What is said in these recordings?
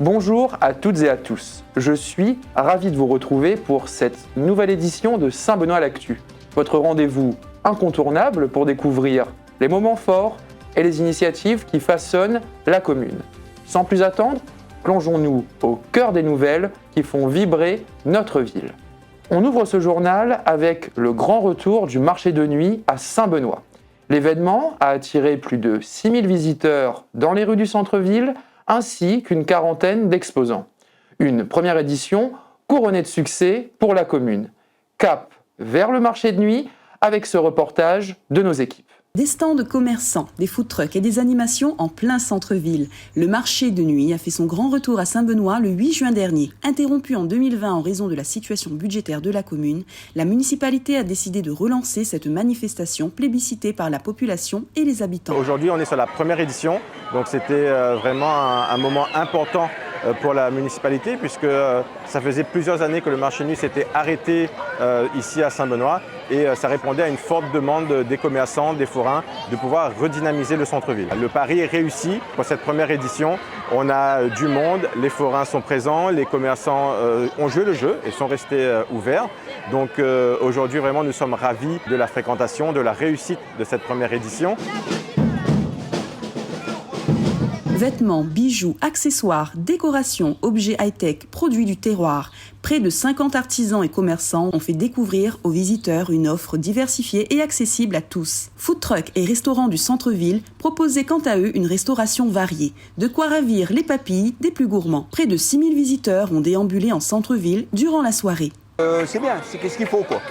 Bonjour à toutes et à tous. Je suis ravi de vous retrouver pour cette nouvelle édition de Saint-Benoît l'Actu, votre rendez-vous incontournable pour découvrir les moments forts et les initiatives qui façonnent la commune. Sans plus attendre, plongeons-nous au cœur des nouvelles qui font vibrer notre ville. On ouvre ce journal avec le grand retour du marché de nuit à Saint-Benoît. L'événement a attiré plus de 6000 visiteurs dans les rues du centre-ville, ainsi qu'une quarantaine d'exposants. Une première édition couronnée de succès pour la commune. Cap vers le marché de nuit avec ce reportage de nos équipes. Des stands de commerçants, des food trucks et des animations en plein centre-ville. Le marché de nuit a fait son grand retour à Saint-Benoît le 8 juin dernier. Interrompu en 2020 en raison de la situation budgétaire de la commune, la municipalité a décidé de relancer cette manifestation plébiscitée par la population et les habitants. Aujourd'hui, on est sur la première édition, donc c'était vraiment un moment important pour la municipalité puisque ça faisait plusieurs années que le marché de nuit s'était arrêté ici à Saint-Benoît et ça répondait à une forte demande des commerçants, des forains de pouvoir redynamiser le centre-ville. Le pari est réussi pour cette première édition. On a du monde, les forains sont présents, les commerçants ont joué le jeu et sont restés ouverts. Donc aujourd'hui, vraiment, nous sommes ravis de la fréquentation, de la réussite de cette première édition. Vêtements, bijoux, accessoires, décorations, objets high-tech, produits du terroir. Près de 50 artisans et commerçants ont fait découvrir aux visiteurs une offre diversifiée et accessible à tous. Food trucks et restaurants du centre-ville proposaient quant à eux une restauration variée. De quoi ravir les papilles des plus gourmands. Près de 6000 visiteurs ont déambulé en centre-ville durant la soirée. C'est bien, c'est qu'est-ce qu'il faut quoi.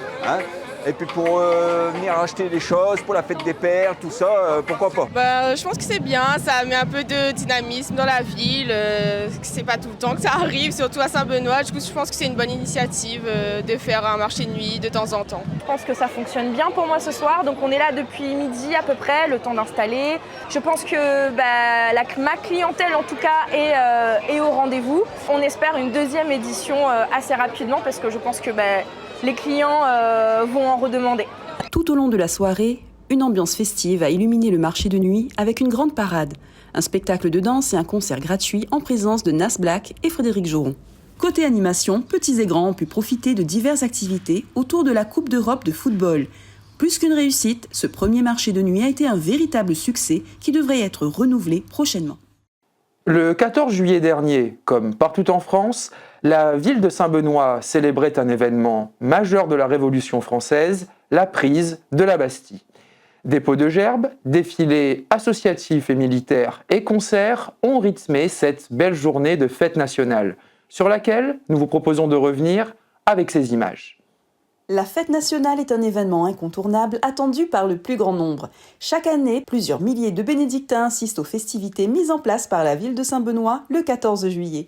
Et puis pour venir acheter des choses, pour la fête des pères, tout ça, pourquoi pas. Je pense que c'est bien, ça met un peu de dynamisme dans la ville, c'est pas tout le temps que ça arrive, surtout à Saint-Benoît. Du coup, je pense que c'est une bonne initiative de faire un marché de nuit de temps en temps. Je pense que ça fonctionne bien pour moi ce soir, donc on est là depuis midi à peu près, le temps d'installer. Je pense que ma clientèle en tout cas est au rendez-vous. On espère une deuxième édition assez rapidement parce que je pense que les clients vont en redemander. Tout au long de la soirée, une ambiance festive a illuminé le marché de nuit avec une grande parade, un spectacle de danse et un concert gratuit en présence de Nas Black et Frédéric Joron. Côté animation, petits et grands ont pu profiter de diverses activités autour de la Coupe d'Europe de football. Plus qu'une réussite, ce premier marché de nuit a été un véritable succès qui devrait être renouvelé prochainement. Le 14 juillet dernier, comme partout en France, la ville de Saint-Benoît célébrait un événement majeur de la Révolution française, la prise de la Bastille. Dépôt de gerbes, défilés associatifs et militaires et concerts ont rythmé cette belle journée de fête nationale, sur laquelle nous vous proposons de revenir avec ces images. La fête nationale est un événement incontournable attendu par le plus grand nombre. Chaque année, plusieurs milliers de bénédictins assistent aux festivités mises en place par la ville de Saint-Benoît le 14 juillet.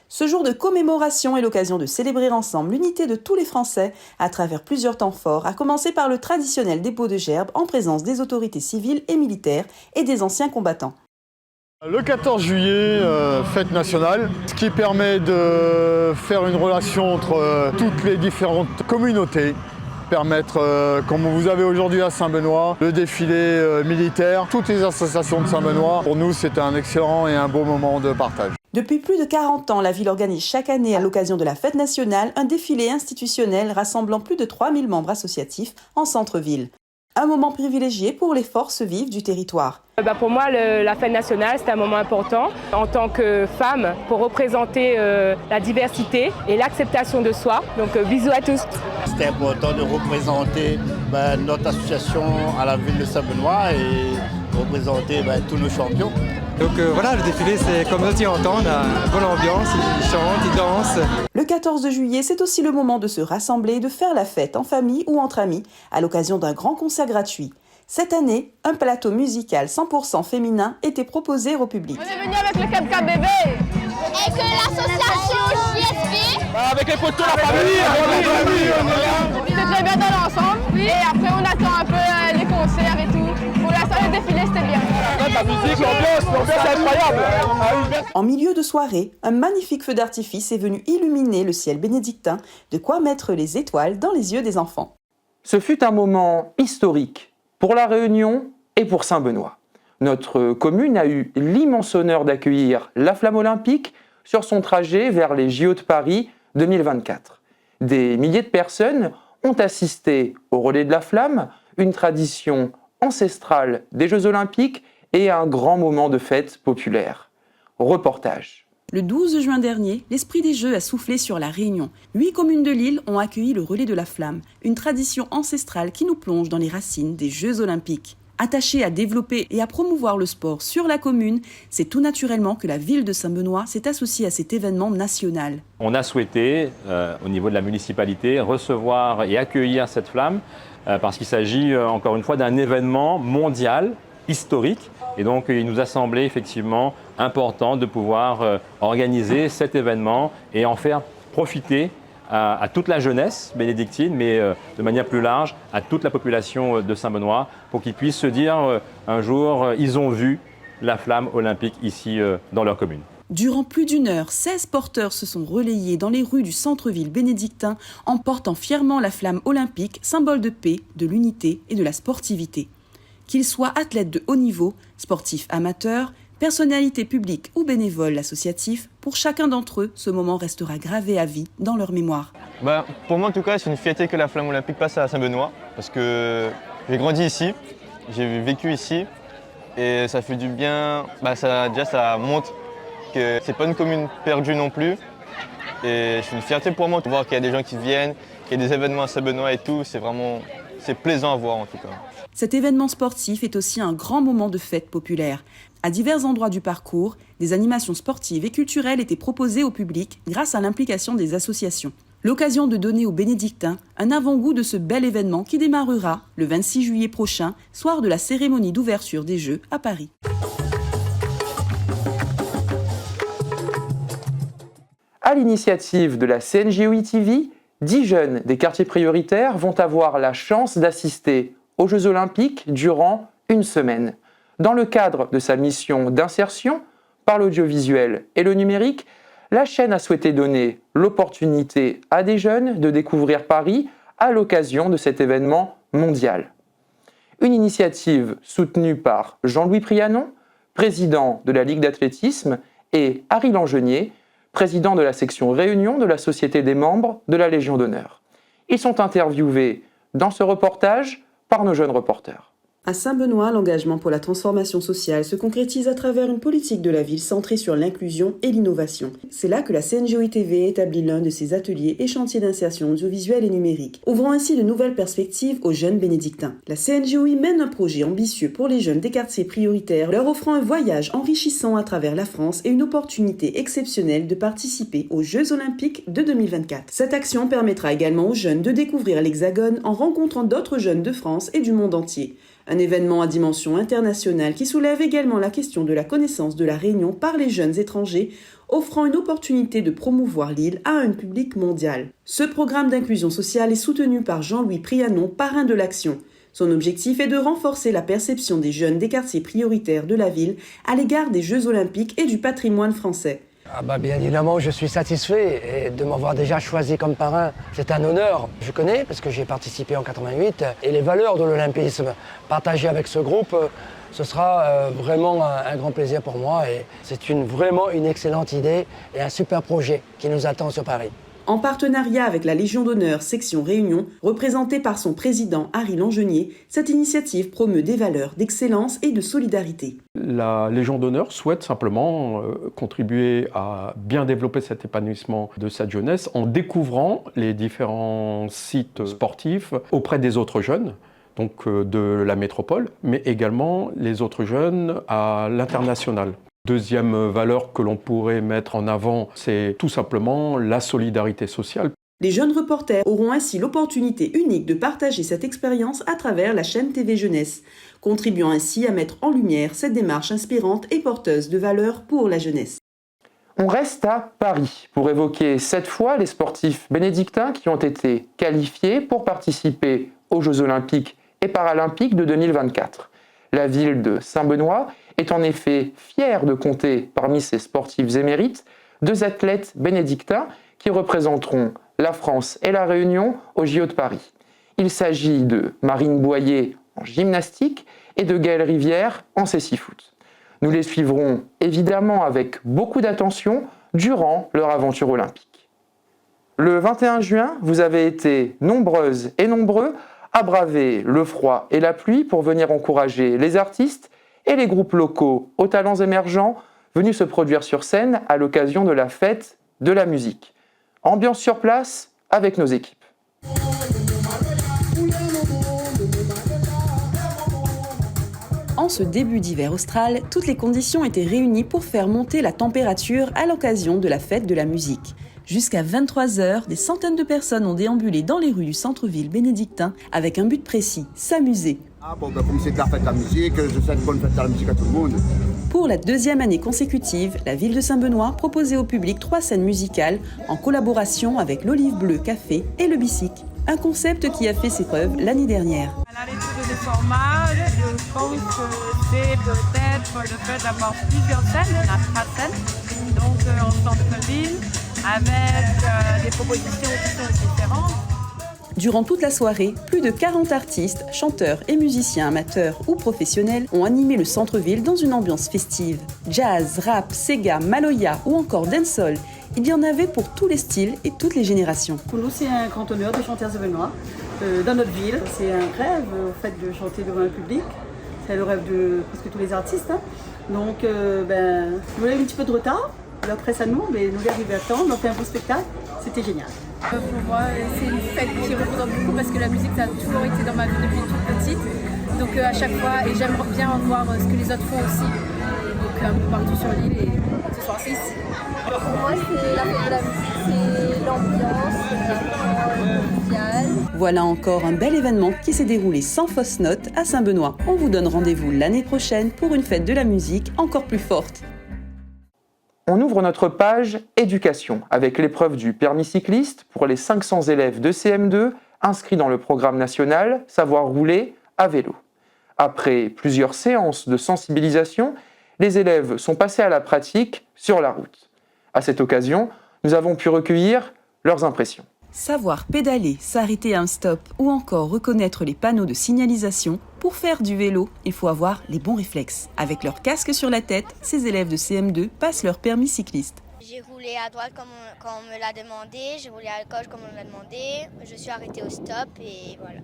Ce jour de commémoration est l'occasion de célébrer ensemble l'unité de tous les Français à travers plusieurs temps forts, à commencer par le traditionnel dépôt de gerbes en présence des autorités civiles et militaires et des anciens combattants. Le 14 juillet, fête nationale, ce qui permet de faire une relation entre toutes les différentes communautés, permettre, comme vous avez aujourd'hui à Saint-Benoît, le défilé militaire, toutes les associations de Saint-Benoît. Pour nous, c'est un excellent et un beau moment de partage. Depuis plus de 40 ans, la ville organise chaque année, à l'occasion de la fête nationale, un défilé institutionnel rassemblant plus de 3000 membres associatifs en centre-ville. Un moment privilégié pour les forces vives du territoire. Pour moi, la fête nationale, c'est un moment important en tant que femme pour représenter la diversité et l'acceptation de soi. Donc bisous à tous. C'était important de représenter notre association à la ville de Saint-Benoît et représenter tous nos champions. Donc voilà, le défilé, c'est comme nous y entendent, une bonne ambiance, ils chantent, ils dansent. Le 14 juillet, c'est aussi le moment de se rassembler et de faire la fête en famille ou entre amis à l'occasion d'un grand concert gratuit. Cette année, un plateau musical 100% féminin était proposé au public. On est venu avec le Cap bébé et que l'association JSP. Avec les potos, la famille, c'est très bien dans l'ensemble. Et après, on attend un peu les concerts et tout. Pour l'instant, le défilé, c'était bien. La musique, l'ambiance est incroyable. En milieu de soirée, un magnifique feu d'artifice est venu illuminer le ciel bénédictin, de quoi mettre les étoiles dans les yeux des enfants. Ce fut un moment historique pour la Réunion et pour Saint-Benoît. Notre commune a eu l'immense honneur d'accueillir la Flamme olympique sur son trajet vers les JO de Paris 2024. Des milliers de personnes ont assisté au relais de la flamme, une tradition ancestrale des Jeux Olympiques et un grand moment de fête populaire. Reportage. Le 12 juin dernier, l'esprit des Jeux a soufflé sur La Réunion. 8 communes de l'île ont accueilli le relais de la flamme, une tradition ancestrale qui nous plonge dans les racines des Jeux Olympiques. Attachée à développer et à promouvoir le sport sur la commune, c'est tout naturellement que la ville de Saint-Benoît s'est associée à cet événement national. On a souhaité, au niveau de la municipalité, recevoir et accueillir cette flamme parce qu'il s'agit encore une fois d'un événement mondial, historique. Et donc il nous a semblé effectivement important de pouvoir organiser cet événement et en faire profiter à toute la jeunesse bénédictine, mais de manière plus large, à toute la population de Saint-Benoît, pour qu'ils puissent se dire un jour, ils ont vu la flamme olympique ici dans leur commune. Durant plus d'une heure, 16 porteurs se sont relayés dans les rues du centre-ville bénédictin en portant fièrement la flamme olympique, symbole de paix, de l'unité et de la sportivité. Qu'ils soient athlètes de haut niveau, sportifs amateurs, personnalités publiques ou bénévoles associatifs, pour chacun d'entre eux, ce moment restera gravé à vie dans leur mémoire. Pour moi en tout cas, c'est une fierté que la flamme olympique passe à Saint-Benoît, parce que j'ai grandi ici, j'ai vécu ici, et ça fait du bien. Ça montre que c'est pas une commune perdue non plus, et c'est une fierté pour moi de voir qu'il y a des gens qui viennent, qu'il y a des événements à Saint-Benoît et tout, c'est plaisant à voir en tout cas. Cet événement sportif est aussi un grand moment de fête populaire. À divers endroits du parcours, des animations sportives et culturelles étaient proposées au public grâce à l'implication des associations. L'occasion de donner aux bénédictins un avant-goût de ce bel événement qui démarrera le 26 juillet prochain, soir de la cérémonie d'ouverture des Jeux à Paris. À l'initiative de la CNJOI-TV, 10 jeunes des quartiers prioritaires vont avoir la chance d'assister aux Jeux Olympiques durant une semaine. Dans le cadre de sa mission d'insertion par l'audiovisuel et le numérique, la chaîne a souhaité donner l'opportunité à des jeunes de découvrir Paris à l'occasion de cet événement mondial. Une initiative soutenue par Jean-Louis Prianon, président de la Ligue d'athlétisme, et Harry Langenier, président de la section Réunion de la Société des membres de la Légion d'honneur. Ils sont interviewés dans ce reportage par nos jeunes reporters. À Saint-Benoît, l'engagement pour la transformation sociale se concrétise à travers une politique de la ville centrée sur l'inclusion et l'innovation. C'est là que la CNJOI-TV établit l'un de ses ateliers et chantiers d'insertion audiovisuelle et numérique, ouvrant ainsi de nouvelles perspectives aux jeunes bénédictins. La CNJOI mène un projet ambitieux pour les jeunes des quartiers prioritaires, leur offrant un voyage enrichissant à travers la France et une opportunité exceptionnelle de participer aux Jeux Olympiques de 2024. Cette action permettra également aux jeunes de découvrir l'Hexagone en rencontrant d'autres jeunes de France et du monde entier. Un événement à dimension internationale qui soulève également la question de la connaissance de la Réunion par les jeunes étrangers, offrant une opportunité de promouvoir l'île à un public mondial. Ce programme d'inclusion sociale est soutenu par Jean-Louis Prianon, parrain de l'action. Son objectif est de renforcer la perception des jeunes des quartiers prioritaires de la ville à l'égard des Jeux Olympiques et du patrimoine français. Bien évidemment, je suis satisfait et de m'avoir déjà choisi comme parrain, c'est un honneur. Je connais parce que j'ai participé en 88 et les valeurs de l'olympisme partagées avec ce groupe, ce sera vraiment un grand plaisir pour moi et c'est vraiment une excellente idée et un super projet qui nous attend sur Paris. En partenariat avec la Légion d'honneur section Réunion, représentée par son président Harry Langenier, cette initiative promeut des valeurs d'excellence et de solidarité. La Légion d'honneur souhaite simplement contribuer à bien développer cet épanouissement de cette jeunesse en découvrant les différents sites sportifs auprès des autres jeunes, donc de la métropole, mais également les autres jeunes à l'international. Deuxième valeur que l'on pourrait mettre en avant, c'est tout simplement la solidarité sociale. Les jeunes reporters auront ainsi l'opportunité unique de partager cette expérience à travers la chaîne TV Jeunesse, contribuant ainsi à mettre en lumière cette démarche inspirante et porteuse de valeurs pour la jeunesse. On reste à Paris pour évoquer cette fois les sportifs bénédictins qui ont été qualifiés pour participer aux Jeux Olympiques et Paralympiques de 2024. La ville de Saint-Benoît est en effet fière de compter parmi ses sportifs émérites 2 athlètes bénédictins qui représenteront la France et la Réunion aux JO de Paris. Il s'agit de Marine Boyer en gymnastique et de Gaëlle Rivière en cécifoot. Nous les suivrons évidemment avec beaucoup d'attention durant leur aventure olympique. Le 21 juin, vous avez été nombreuses et nombreux à braver le froid et la pluie pour venir encourager les artistes et les groupes locaux aux talents émergents venus se produire sur scène à l'occasion de la fête de la musique. Ambiance sur place avec nos équipes. En ce début d'hiver austral, toutes les conditions étaient réunies pour faire monter la température à l'occasion de la fête de la musique. Jusqu'à 23h, des centaines de personnes ont déambulé dans les rues du centre-ville bénédictin avec un but précis, s'amuser. Comme c'est la fête de la musique, je souhaite bonne fête de la musique à tout le monde. Pour la deuxième année consécutive, la ville de Saint-Benoît proposait au public 3 scènes musicales en collaboration avec l'Olive Bleue Café et le Bicyc. Un concept qui a fait ses preuves l'année dernière. À l'étude des formats, je pense que c'est peut-être le fait d'avoir plusieurs scènes, on a 3 scènes, donc en centre-ville, avec des propositions qui sont différentes. Durant toute la soirée, plus de 40 artistes, chanteurs et musiciens amateurs ou professionnels ont animé le centre-ville dans une ambiance festive. Jazz, rap, Sega, Maloya ou encore dancehall, il y en avait pour tous les styles et toutes les générations. Pour nous, c'est un grand honneur de chanter à Saint-Benoît, dans notre ville. C'est un rêve, au fait, de chanter devant un public. C'est le rêve de presque tous les artistes. Donc, nous avons un petit peu de retard. La presse à nous, mais nous y arrivons à temps. On a fait un beau spectacle. C'était génial. Pour moi, c'est une fête qui représente beaucoup parce que la musique, ça a toujours été dans ma vie depuis toute petite. Donc à chaque fois, et j'aime bien voir ce que les autres font aussi. Donc un peu partout sur l'île et ce soir c'est ici. Pour moi, c'est la fête de la musique, c'est l'ambiance, c'est convivial. Voilà encore un bel événement qui s'est déroulé sans fausse note à Saint-Benoît. On vous donne rendez-vous l'année prochaine pour une fête de la musique encore plus forte. On ouvre notre page éducation avec l'épreuve du permis cycliste pour les 500 élèves de CM2 inscrits dans le programme national Savoir rouler à vélo. Après plusieurs séances de sensibilisation, les élèves sont passés à la pratique sur la route. À cette occasion, nous avons pu recueillir leurs impressions. Savoir pédaler, s'arrêter à un stop ou encore reconnaître les panneaux de signalisation, pour faire du vélo, il faut avoir les bons réflexes. Avec leur casque sur la tête, ces élèves de CM2 passent leur permis cycliste. J'ai roulé à droite comme quand on me l'a demandé, j'ai roulé à gauche comme on me l'a demandé, je suis arrêtée au stop et voilà.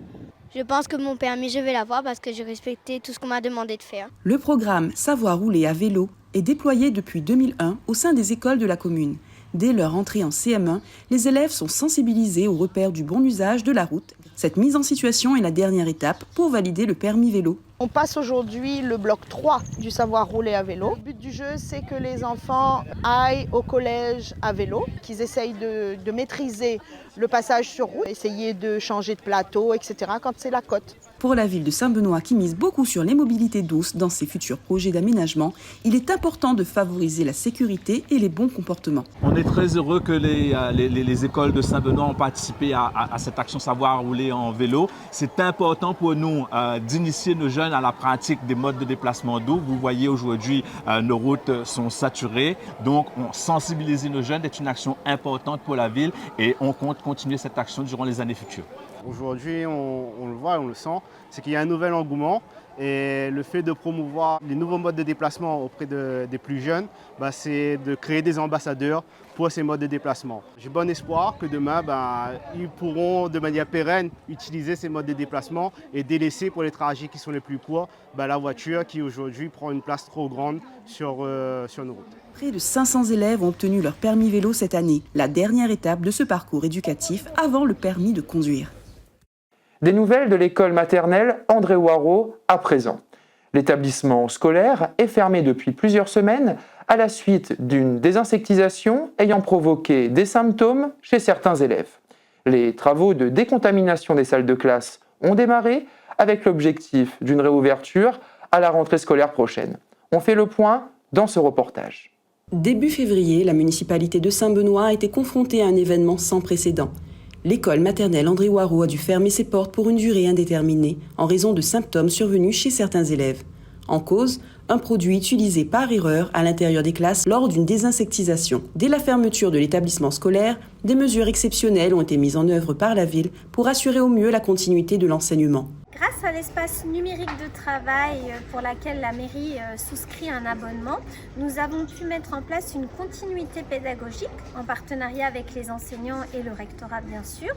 Je pense que mon permis, je vais l'avoir parce que j'ai respecté tout ce qu'on m'a demandé de faire. Le programme Savoir rouler à vélo est déployé depuis 2001 au sein des écoles de la commune. Dès leur entrée en CM1, les élèves sont sensibilisés aux repères du bon usage de la route. Cette mise en situation est la dernière étape pour valider le permis vélo. On passe aujourd'hui le bloc 3 du savoir rouler à vélo. Le but du jeu, c'est que les enfants aillent au collège à vélo, qu'ils essayent de maîtriser le passage sur route, essayer de changer de plateau, etc. quand c'est la côte. Pour la ville de Saint-Benoît qui mise beaucoup sur les mobilités douces dans ses futurs projets d'aménagement, il est important de favoriser la sécurité et les bons comportements. On est très heureux que les écoles de Saint-Benoît ont participé à cette action savoir rouler en vélo. C'est important pour nous d'initier nos jeunes à la pratique des modes de déplacement doux. Vous voyez aujourd'hui, nos routes sont saturées. Donc, on sensibilise nos jeunes est une action importante pour la ville et on compte continuer cette action durant les années futures. Aujourd'hui, on le voit et on le sent, c'est qu'il y a un nouvel engouement et le fait de promouvoir les nouveaux modes de déplacement auprès des plus jeunes, c'est de créer des ambassadeurs pour ces modes de déplacement. J'ai bon espoir que demain, ils pourront de manière pérenne utiliser ces modes de déplacement et délaisser pour les trajets qui sont les plus courts la voiture qui aujourd'hui prend une place trop grande sur nos routes. Près de 500 élèves ont obtenu leur permis vélo cette année, la dernière étape de ce parcours éducatif avant le permis de conduire. Des nouvelles de l'école maternelle André Ouareau à présent. L'établissement scolaire est fermé depuis plusieurs semaines à la suite d'une désinsectisation ayant provoqué des symptômes chez certains élèves. Les travaux de décontamination des salles de classe ont démarré avec l'objectif d'une réouverture à la rentrée scolaire prochaine. On fait le point dans ce reportage. Début février, la municipalité de Saint-Benoît a été confrontée à un événement sans précédent. L'école maternelle André Ouareau a dû fermer ses portes pour une durée indéterminée en raison de symptômes survenus chez certains élèves. En cause, un produit utilisé par erreur à l'intérieur des classes lors d'une désinsectisation. Dès la fermeture de l'établissement scolaire, des mesures exceptionnelles ont été mises en œuvre par la ville pour assurer au mieux la continuité de l'enseignement. Grâce à l'espace numérique de travail pour laquelle la mairie souscrit un abonnement, nous avons pu mettre en place une continuité pédagogique en partenariat avec les enseignants et le rectorat bien sûr.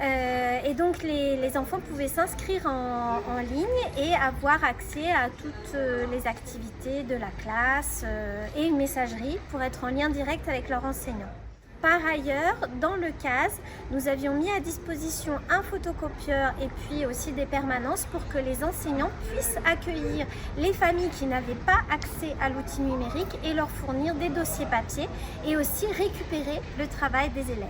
Et donc les enfants pouvaient s'inscrire en ligne et avoir accès à toutes les activités de la classe et une messagerie pour être en lien direct avec leurs enseignants. Par ailleurs, dans le CAS, nous avions mis à disposition un photocopieur et puis aussi des permanences pour que les enseignants puissent accueillir les familles qui n'avaient pas accès à l'outil numérique et leur fournir des dossiers papier et aussi récupérer le travail des élèves.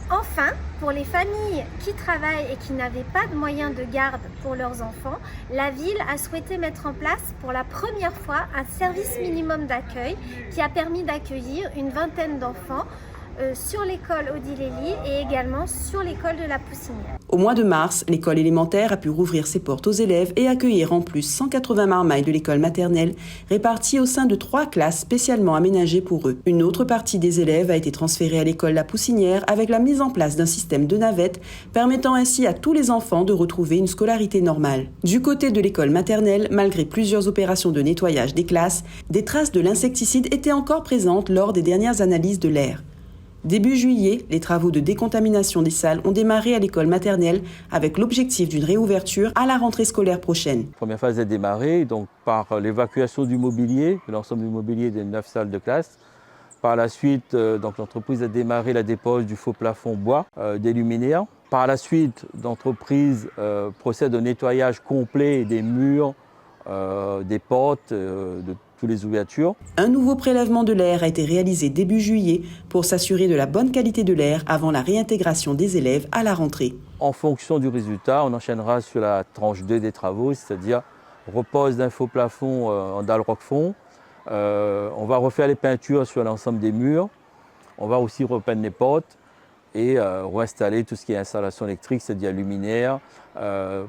Enfin, pour les familles qui travaillent et qui n'avaient pas de moyens de garde pour leurs enfants, la ville a souhaité mettre en place pour la première fois un service minimum d'accueil qui a permis d'accueillir une vingtaine d'enfants sur l'école Odile-Elie et également sur l'école de la Poussinière. Au mois de mars, l'école élémentaire a pu rouvrir ses portes aux élèves et accueillir en plus 180 marmailles de l'école maternelle réparties au sein de 3 classes spécialement aménagées pour eux. Une autre partie des élèves a été transférée à l'école La Poussinière avec la mise en place d'un système de navettes permettant ainsi à tous les enfants de retrouver une scolarité normale. Du côté de l'école maternelle, malgré plusieurs opérations de nettoyage des classes, des traces de l'insecticide étaient encore présentes lors des dernières analyses de l'air. Début juillet, les travaux de décontamination des salles ont démarré à l'école maternelle avec l'objectif d'une réouverture à la rentrée scolaire prochaine. La première phase est démarrée donc, par l'évacuation du mobilier, de l'ensemble du mobilier des 9 salles de classe. Par la suite, l'entreprise a démarré la dépose du faux plafond bois, des luminaires. Par la suite, l'entreprise procède au nettoyage complet des murs, des portes, de toutes les ouvertures. Un nouveau prélèvement de l'air a été réalisé début juillet pour s'assurer de la bonne qualité de l'air avant la réintégration des élèves à la rentrée. En fonction du résultat, on enchaînera sur la tranche 2 des travaux, c'est-à-dire repose d'un faux plafond en dalle Roquefort. On va refaire les peintures sur l'ensemble des murs. On va aussi repeindre les portes et réinstaller tout ce qui est installation électrique, c'est-à-dire luminaires,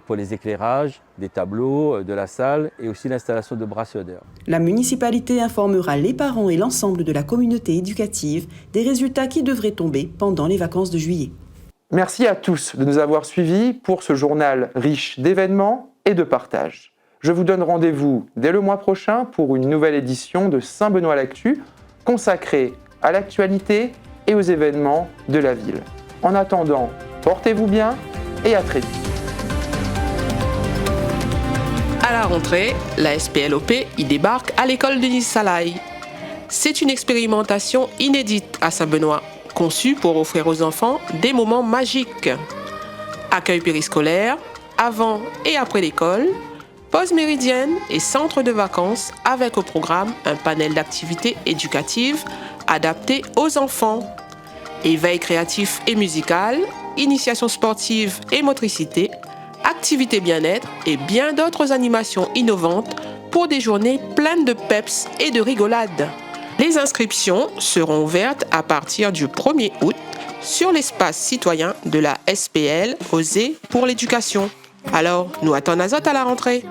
pour les éclairages, des tableaux de la salle et aussi l'installation de brasseurs d'air. La municipalité informera les parents et l'ensemble de la communauté éducative des résultats qui devraient tomber pendant les vacances de juillet. Merci à tous de nous avoir suivis pour ce journal riche d'événements et de partage. Je vous donne rendez-vous dès le mois prochain pour une nouvelle édition de Saint-Benoît l'Actu consacrée à l'actualité et aux événements de la ville. En attendant, portez-vous bien et à très vite. À la rentrée, la SPLOP y débarque à l'école de Nice-Salaï. C'est une expérimentation inédite à Saint-Benoît, conçue pour offrir aux enfants des moments magiques. Accueil périscolaire, avant et après l'école, pause méridienne et centre de vacances avec au programme un panel d'activités éducatives adaptées aux enfants. Éveil créatif et musical, initiation sportive et motricité, activités bien-être et bien d'autres animations innovantes pour des journées pleines de peps et de rigolade. Les inscriptions seront ouvertes à partir du 1er août sur l'espace citoyen de la SPL Oser pour l'éducation. Alors, nous attendons à la rentrée.